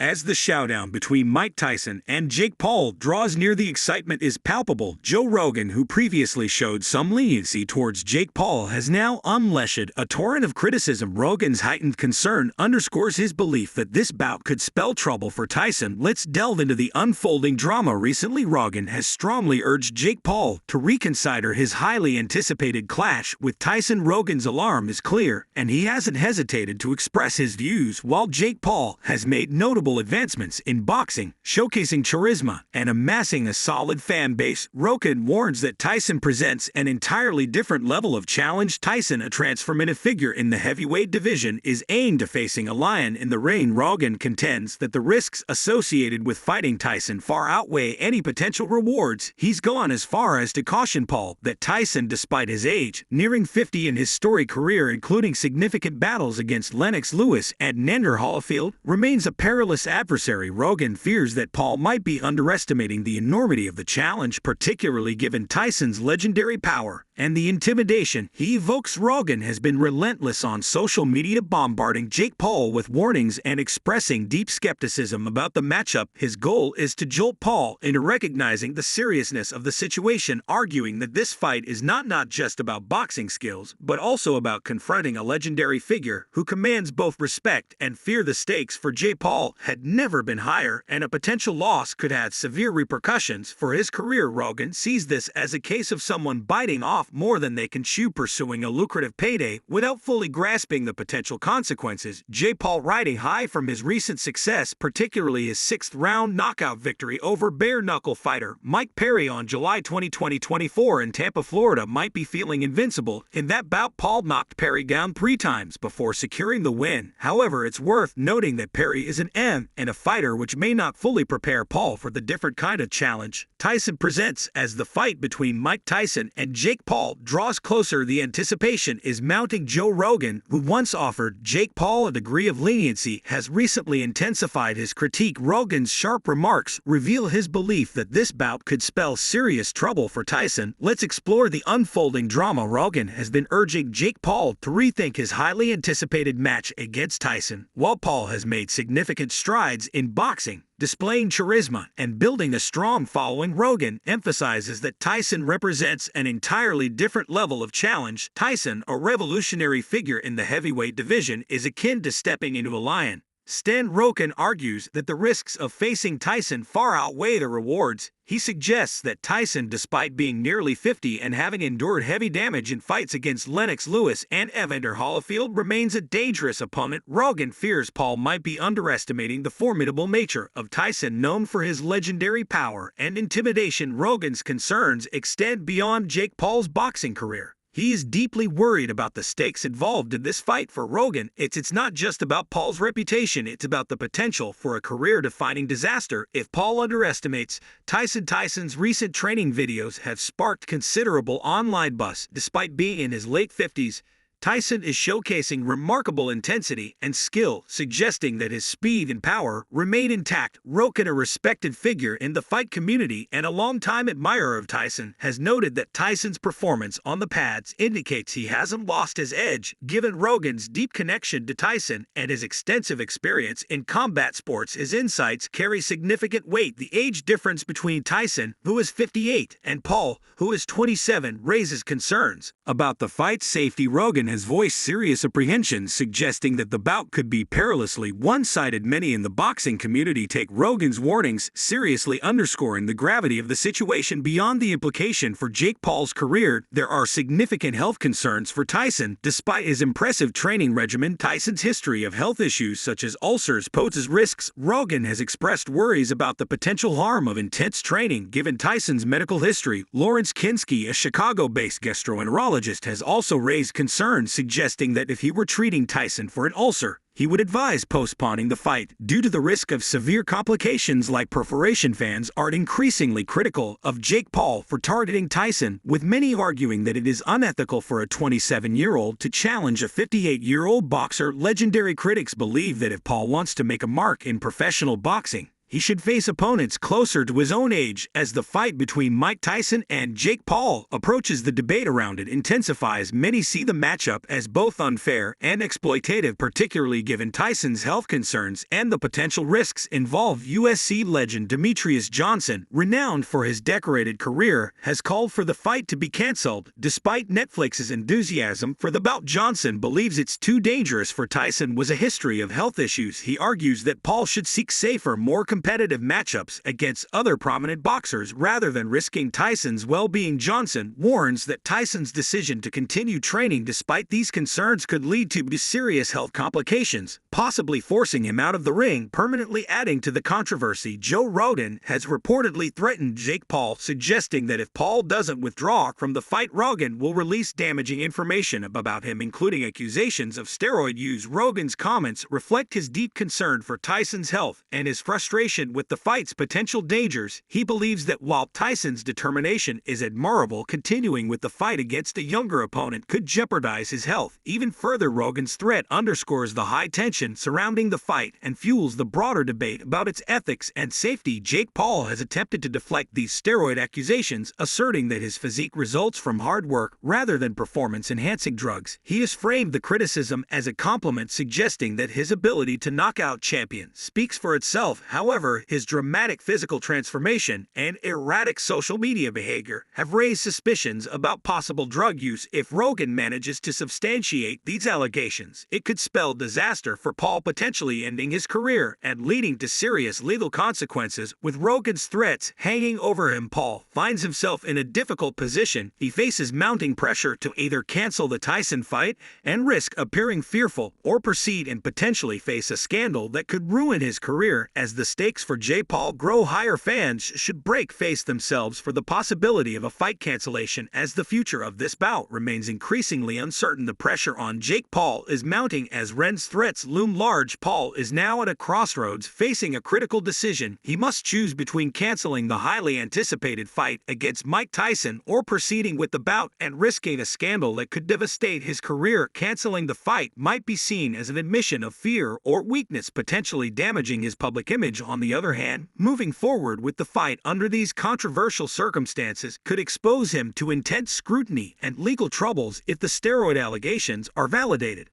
As the showdown between Mike Tyson and Jake Paul draws near, the excitement is palpable. Joe Rogan, who previously showed some leniency towards Jake Paul, has now unleashed a torrent of criticism. Rogan's heightened concern underscores his belief that this bout could spell trouble for Tyson. Let's delve into the unfolding drama. Recently, Rogan has strongly urged Jake Paul to reconsider his highly anticipated clash with Tyson. Rogan's alarm is clear, and he hasn't hesitated to express his views. While Jake Paul has made notable advancements in boxing, showcasing charisma and amassing a solid fan base, Rogan warns that Tyson presents an entirely different level of challenge. Tyson, a transformative figure in the heavyweight division, is aimed to facing a lion in the ring. Rogan contends that the risks associated with fighting Tyson far outweigh any potential rewards. He's gone as far as to caution Paul that Tyson, despite his age, nearing 50 in his storied career, including significant battles against Lennox Lewis and Evander Holyfield, remains a perilous adversary. Rogan fears that Paul might be underestimating the enormity of the challenge, particularly given Tyson's legendary power and the intimidation he evokes. Rogan has been relentless on social media, bombarding Jake Paul with warnings and expressing deep skepticism about the matchup. His goal is to jolt Paul into recognizing the seriousness of the situation, arguing that this fight is not just about boxing skills, but also about confronting a legendary figure who commands both respect and fear. The stakes for Jake Paul had never been higher, and a potential loss could have severe repercussions for his career. Rogan sees this as a case of someone biting off more than they can chew, pursuing a lucrative payday without fully grasping the potential consequences. Jake Paul, riding high from his recent success, particularly his sixth-round knockout victory over bare-knuckle fighter Mike Perry on July 2024 in Tampa, Florida, might be feeling invincible. In that bout, Paul knocked Perry down 3 times before securing the win. However, it's worth noting that Perry is an and a fighter which may not fully prepare Paul for the different kind of challenge Tyson presents. As the fight between Mike Tyson and Jake Paul draws closer, the anticipation is mounting. Joe Rogan, who once offered Jake Paul a degree of leniency, has recently intensified his critique. Rogan's sharp remarks reveal his belief that this bout could spell serious trouble for Tyson. Let's explore the unfolding drama. Rogan has been urging Jake Paul to rethink his highly anticipated match against Tyson. While Paul has made significant strides in boxing, displaying charisma and building a strong following, Rogan emphasizes that Tyson represents an entirely different level of challenge. Tyson, a revolutionary figure in the heavyweight division, is akin to stepping into a lion. Rogan argues that the risks of facing Tyson far outweigh the rewards. He suggests that Tyson, despite being nearly 50 and having endured heavy damage in fights against Lennox Lewis and Evander Holyfield, remains a dangerous opponent. Rogan fears Paul might be underestimating the formidable nature of Tyson, known for his legendary power and intimidation. Rogan's concerns extend beyond Jake Paul's boxing career. He is deeply worried about the stakes involved in this fight. For Rogan, it's not just about Paul's reputation, it's about the potential for a career-defining disaster if Paul underestimates Tyson. Tyson's recent training videos have sparked considerable online buzz. Despite being in his late 50s, Tyson is showcasing remarkable intensity and skill, suggesting that his speed and power remain intact. Rogan, a respected figure in the fight community and a longtime admirer of Tyson, has noted that Tyson's performance on the pads indicates he hasn't lost his edge. Given Rogan's deep connection to Tyson and his extensive experience in combat sports, his insights carry significant weight. The age difference between Tyson, who is 58, and Paul, who is 27, raises concerns about the fight's safety. Rogan has voiced serious apprehensions, suggesting that the bout could be perilously one-sided. Many in the boxing community take Rogan's warnings seriously, underscoring the gravity of the situation. Beyond the implication for Jake Paul's career, there are significant health concerns for Tyson. Despite his impressive training regimen, Tyson's history of health issues such as ulcers poses risks. Rogan has expressed worries about the potential harm of intense training. Given Tyson's medical history, Lawrence Kinski, a Chicago-based gastroenterologist, has also raised concerns, suggesting that if he were treating Tyson for an ulcer, he would advise postponing the fight due to the risk of severe complications like perforation. Fans are increasingly critical of Jake Paul for targeting Tyson, with many arguing that it is unethical for a 27-year-old to challenge a 58-year-old boxer. Legendary critics believe that if Paul wants to make a mark in professional boxing, he should face opponents closer to his own age. As the fight between Mike Tyson and Jake Paul approaches, the debate around it intensifies. Many see the matchup as both unfair and exploitative, particularly given Tyson's health concerns and the potential risks involved. UFC legend Demetrius Johnson, renowned for his decorated career, has called for the fight to be cancelled. Despite Netflix's enthusiasm for the bout, Johnson believes it's too dangerous for Tyson with a history of health issues. He argues that Paul should seek safer, more competitive matchups against other prominent boxers rather than risking Tyson's well-being. Johnson warns that Tyson's decision to continue training despite these concerns could lead to serious health complications, possibly forcing him out of the ring permanently. Adding to the controversy, Joe Rogan has reportedly threatened Jake Paul, suggesting that if Paul doesn't withdraw from the fight, Rogan will release damaging information about him, including accusations of steroid use. Rogan's comments reflect his deep concern for Tyson's health and his frustration with the fight's potential dangers. He believes that while Tyson's determination is admirable, continuing with the fight against a younger opponent could jeopardize his health even further. Rogan's threat underscores the high tension surrounding the fight and fuels the broader debate about its ethics and safety. Jake Paul has attempted to deflect these steroid accusations, asserting that his physique results from hard work rather than performance-enhancing drugs. He has framed the criticism as a compliment, suggesting that his ability to knock out champions speaks for itself. However, his dramatic physical transformation and erratic social media behavior have raised suspicions about possible drug use. If Rogan manages to substantiate these allegations, it could spell disaster for Paul, potentially ending his career and leading to serious legal consequences. With Rogan's threats hanging over him, Paul finds himself in a difficult position. He faces mounting pressure to either cancel the Tyson fight and risk appearing fearful, or proceed and potentially face a scandal that could ruin his career. As the stakes for Jake Paul grow higher, fans should face themselves for the possibility of a fight cancellation, as the future of this bout remains increasingly uncertain. The pressure on Jake Paul is mounting as Ren's threats loom large. Paul is now at a crossroads, facing a critical decision. He must choose between canceling the highly anticipated fight against Mike Tyson or proceeding with the bout and risking a scandal that could devastate his career. Canceling the fight might be seen as an admission of fear or weakness, potentially damaging his public image. On the other hand, moving forward with the fight under these controversial circumstances could expose him to intense scrutiny and legal troubles if the steroid allegations are validated.